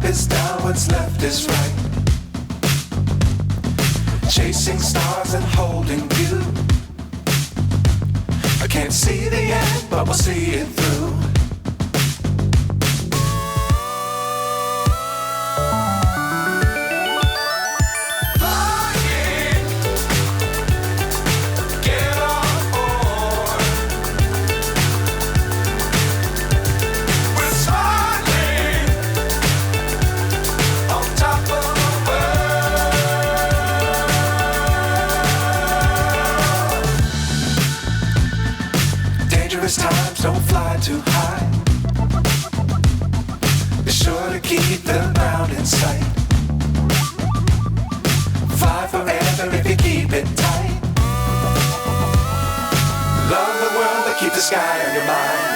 is down, what's left is right. Chasing stars and holding you. I can't see the end, but we'll see it through. Times don't fly too high. Be sure to keep the ground in sight. Fly forever if you keep it tight. Love the world, but keep the sky on your mind.